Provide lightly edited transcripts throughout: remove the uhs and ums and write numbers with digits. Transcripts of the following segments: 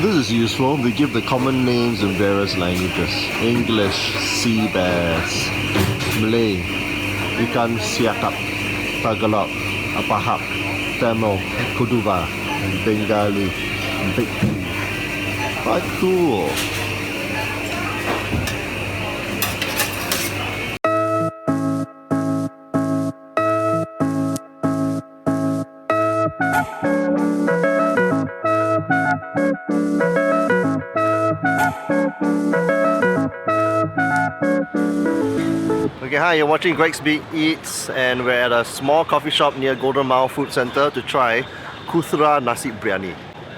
this is useful. They give the common names in various languages. English, sea bears. Malay, ikan siakap. Tagalog, apahak. Tamil, Koothurar. Bengali, big. Quite cool. Okay, hi, you're watching Greg's Big Eats and we're at a small coffee shop near Golden Mile Food Centre to try Koothurar Nasi Biryani.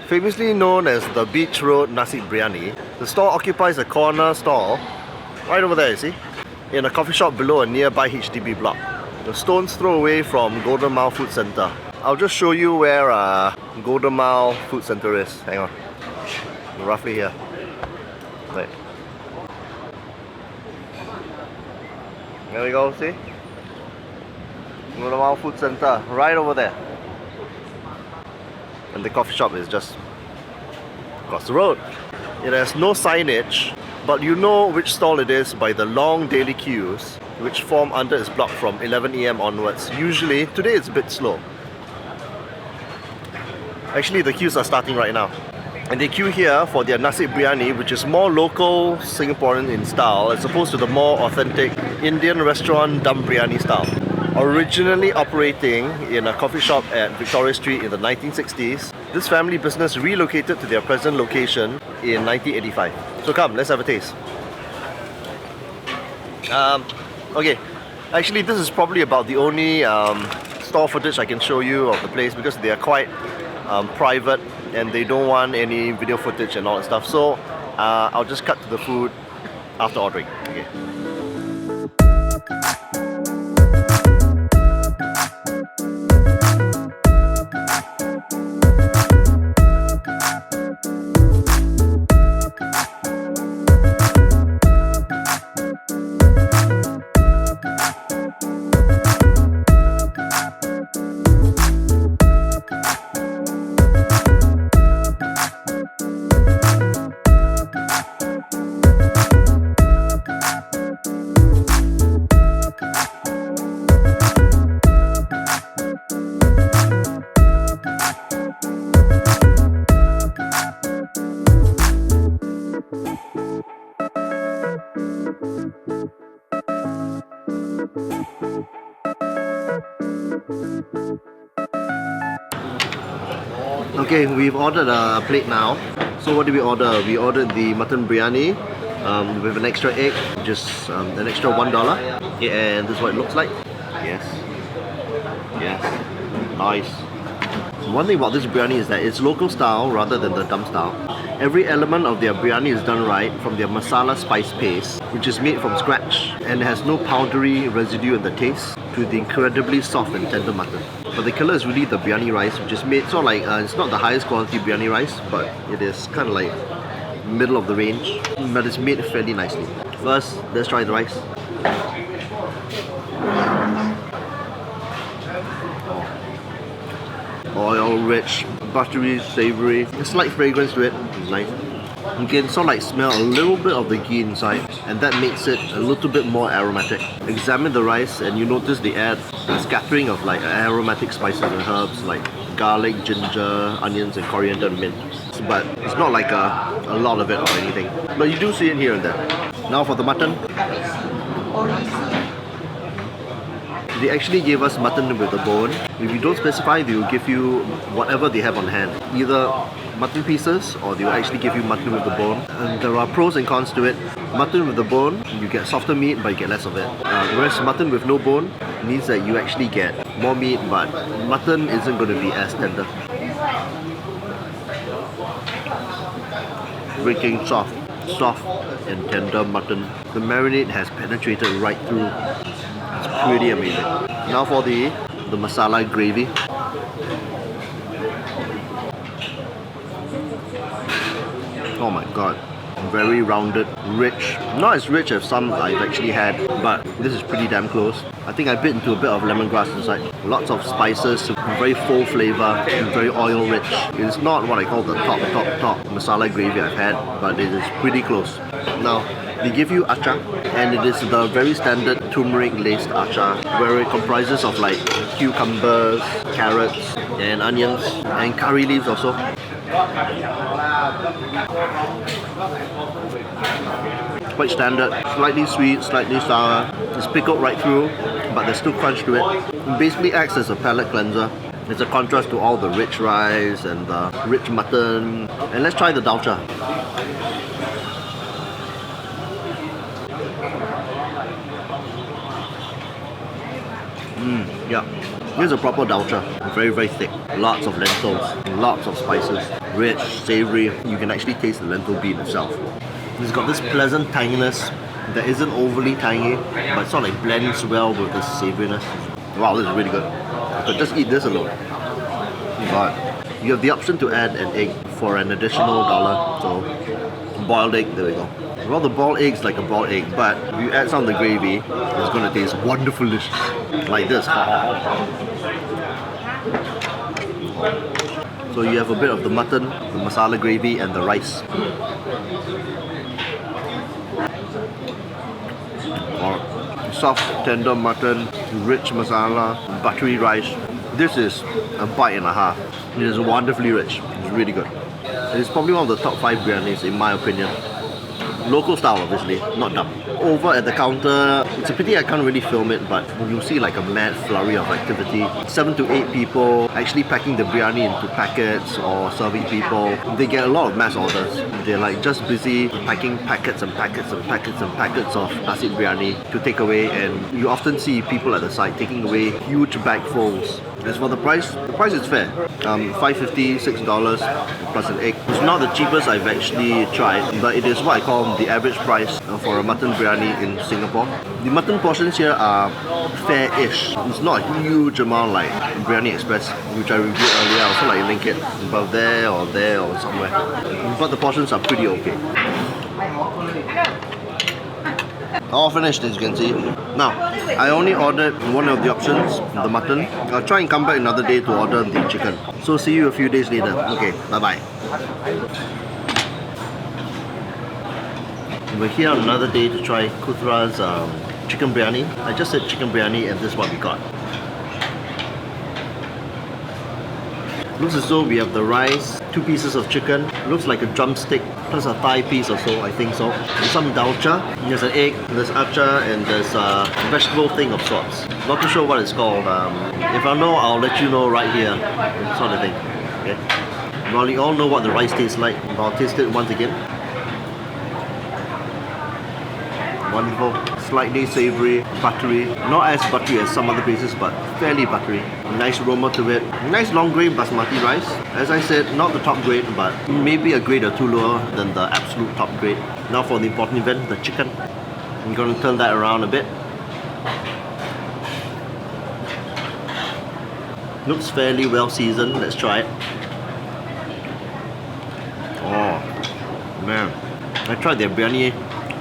Famously known as the Beach Road Nasi Biryani, the store occupies a corner stall right over there, you see, in a coffee shop below a nearby HDB block. The stone's throw away from Golden Mile Food Centre. I'll just show you where Golden Mile Food Centre is. Hang on. Roughly here. Right. There we go, see? Golden Mile Food Centre, right over there. And the coffee shop is just across the road. It has no signage, but you know which stall it is by the long daily queues which form under its block from 11 AM onwards. Usually, today it's a bit slow. Actually, the queues are starting right now. And they queue here for their Nasi Biryani, which is more local Singaporean in style as opposed to the more authentic Indian restaurant dum biryani style. Originally operating in a coffee shop at Victoria Street in the 1960s, this family business relocated to their present location in 1985. So come, let's have a taste. Okay, actually this is probably about the only store footage I can show you of the place because they are quite private and they don't want any video footage and all that stuff. So I'll just cut to the food after ordering. Okay. Okay, we've ordered a plate now. So what did we order? We ordered the mutton biryani with an extra egg, just an extra $1. And this is what it looks like. Yes. Yes. Nice. One thing about this biryani is that it's local style rather than the dum style. Every element of their biryani is done right, from their masala spice paste, which is made from scratch and has no powdery residue in the taste, to the incredibly soft and tender mutton. But the killer is really the biryani rice, which is made sort of like, it's not the highest quality biryani rice, but it is kind of like middle of the range, but it's made fairly nicely. First, let's try the rice. Oil rich, buttery, savoury, a slight fragrance to it, it's nice. You can sort of like smell a little bit of the ghee inside, and that makes it a little bit more aromatic. Examine the rice and you notice they add a scattering of like aromatic spices and herbs like garlic, ginger, onions and coriander and mint. But it's not like a lot of it or anything. But you do see it here and there. Now for the mutton. They actually gave us mutton with a bone. If you don't specify, they will give you whatever they have on hand. Either mutton pieces or they will actually give you mutton with the bone. And there are pros and cons to it. Mutton with the bone, you get softer meat but you get less of it. Whereas mutton with no bone means that you actually get more meat but mutton isn't going to be as tender. Freaking soft and tender mutton. The marinade has penetrated right through. It's pretty amazing. Now for the masala gravy. Oh my god. Very rounded, rich. Not as rich as some I've actually had, but this is pretty damn close. I think I bit into a bit of lemongrass inside. Lots of spices, very full flavor, very oil rich. It's not what I call the top masala gravy I've had, but it is pretty close. Now, they give you achar, and it is the very standard turmeric laced achar, where it comprises of like cucumbers, carrots, and onions, and curry leaves also. Quite standard, slightly sweet, slightly sour. It's pickled right through, but there's still crunch to it. It basically acts as a palate cleanser. It's a contrast to all the rich rice and the rich mutton. And let's try the dalcha. Yeah, here's a proper dalcha. Very, very thick. Lots of lentils, lots of spices. Rich, savory. You can actually taste the lentil bean itself. It's got this pleasant tanginess that isn't overly tangy, but it sort of like blends well with this savouriness. Wow, this is really good. I could just eat this alone. But you have the option to add an egg for an additional $1. So, boiled egg, there we go. Well, the boiled egg's like a boiled egg, but if you add some of the gravy, it's going to taste wonderful delicious. Like this. So you have a bit of the mutton, the masala gravy, and the rice. Soft, tender mutton, rich masala, buttery rice. This is a bite and a half. It is wonderfully rich. It's really good. It is probably one of the top 5 biryanis in my opinion. Local style obviously, not dumb. Over at the counter, it's a pity I can't really film it, but you'll see like a mad flurry of activity. 7 to 8 people actually packing the biryani into packets or serving people. They get a lot of mass orders. They're like just busy packing packets and packets and packets and packets of nasi biryani to take away, and you often see people at the side taking away huge bagfuls. As for the price is fair. $5.50, $6 plus an egg. It's not the cheapest I've actually tried, but it is what I call the average price for a mutton biryani in Singapore. The mutton portions here are fair-ish. It's not a huge amount like Biryani Express, which I reviewed earlier. I also like link it about there or somewhere. But the portions are pretty okay. All finished, as you can see. Now, I only ordered one of the options, the mutton. I'll try and come back another day to order the chicken. So see you a few days later. Okay, bye-bye. We're here on another day to try Koothurar's chicken biryani. I just said chicken biryani and this is what we got. Looks as though we have the rice, 2 pieces of chicken, looks like a drumstick, plus a thigh piece or so, I think so. And some dalcha, there's an egg, there's achar, and there's a vegetable thing of sorts. Not too sure what it's called. If I know, I'll let you know right here, sort of thing. Okay. Well, you all know what the rice tastes like, but I'll taste it once again. Wonderful, slightly savoury, buttery. Not as buttery as some other places, but fairly buttery. Nice aroma to it. Nice long grain basmati rice. As I said, not the top grade, but maybe a grade or two lower than the absolute top grade. Now for the important event, the chicken. I'm going to turn that around a bit. Looks fairly well seasoned. Let's try it. Oh, man. I tried their biryani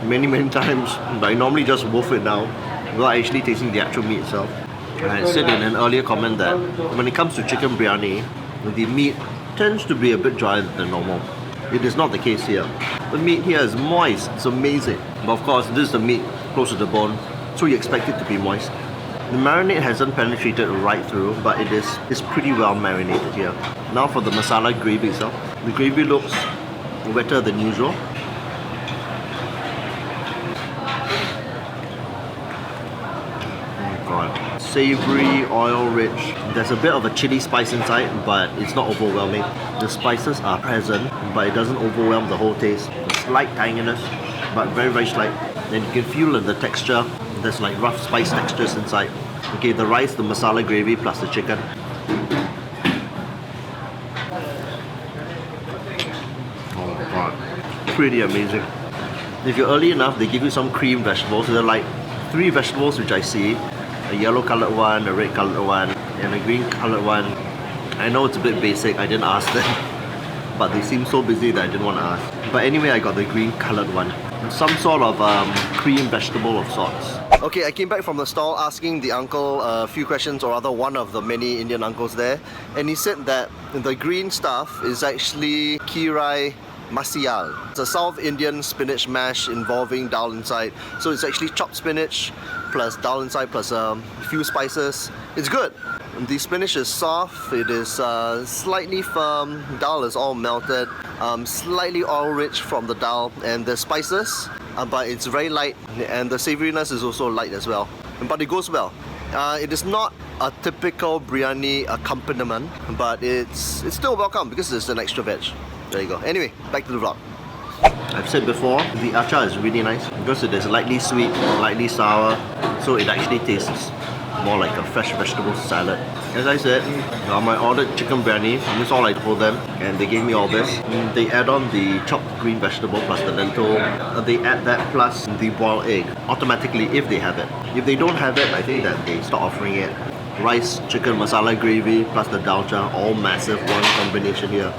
many times, but I normally just wolf it down without actually tasting the actual meat itself. I said in an earlier comment that when it comes to chicken biryani, the meat tends to be a bit drier than normal. It is not the case here. The meat here is moist, it's amazing. But of course, this is the meat close to the bone, so you expect it to be moist. The marinade hasn't penetrated right through, but it's pretty well marinated here. Now for the masala gravy itself. The gravy looks wetter than usual. Savoury, oil rich. There's a bit of a chili spice inside, but it's not overwhelming. The spices are present, but it doesn't overwhelm the whole taste. A slight tanginess, but very slight. And you can feel the texture. There's like rough spice textures inside. Okay, the rice, the masala gravy plus the chicken. Oh god, pretty amazing. If you're early enough, they give you some cream vegetables. They're like 3 vegetables which I see. A yellow coloured one, a red coloured one, and a green coloured one. I know it's a bit basic, I didn't ask them. but they seemed so busy that I didn't want to ask. But anyway, I got the green coloured one. Some sort of cream vegetable of sorts. Okay, I came back from the stall asking the uncle a few questions, or rather one of the many Indian uncles there, and he said that the green stuff is actually kirai masial. It's a South Indian spinach mash involving dal inside. So it's actually chopped spinach plus dal inside plus a few spices. It's good. The spinach is soft, it is slightly firm, dal is all melted, slightly oil rich from the dal, and the spices, but it's very light, and the savouriness is also light as well. But it goes well. It is not a typical biryani accompaniment, but it's still welcome because it's an extra veg. There you go. Anyway, back to the vlog. I've said before, the achar is really nice because it is lightly sweet, lightly sour, so it actually tastes more like a fresh vegetable salad. As I said, I ordered chicken biryani, and that's all I told them, and they gave me all this. They add on the chopped green vegetable plus the lentil. They add that plus the boiled egg automatically if they have it. If they don't have it, I think that they stop offering it. Rice, chicken, masala gravy plus the dalcha, all massive, one combination here.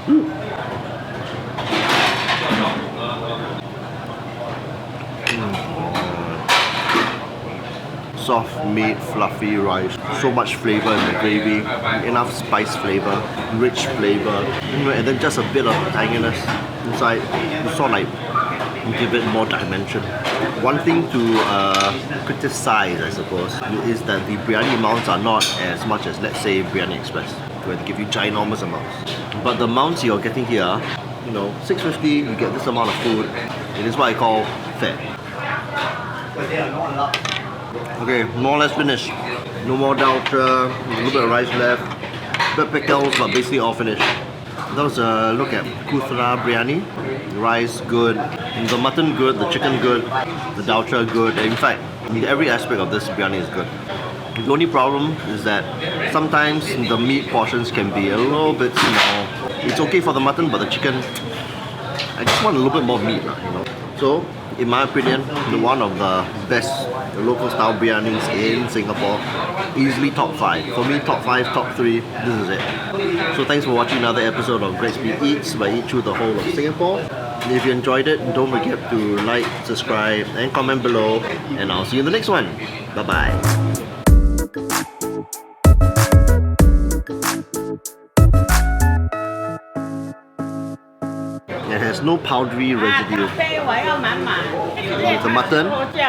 Soft meat, fluffy rice, so much flavor in the gravy, enough spice flavor, rich flavor, and then just a bit of tanginess inside to sort of like give it more dimension. One thing to criticize, I suppose, is that the biryani amounts are not as much as, let's say, Biryani Express, where they give you ginormous amounts. But the amounts you're getting here, you know, $6.50, you get this amount of food. It is what I call fair. Okay, more or less finished. No more dalcha, a little bit of rice left, bit of pickles, but basically all finished. That was a look at Koothurar biryani. The rice good, the mutton good, the chicken good, the dalcha good. In fact, every aspect of this biryani is good. The only problem is that sometimes the meat portions can be a little bit small. It's okay for the mutton, but the chicken, I just want a little bit more meat, you know. So, in my opinion, one of the best local style biryanis in Singapore, easily top 5. For me, top 5, top 3, this is it. So thanks for watching another episode of Great Speed Eats, where I eat through the whole of Singapore. If you enjoyed it, don't forget to like, subscribe and comment below, and I'll see you in the next one. Bye bye. It has no powdery residue. The mutton. Okay.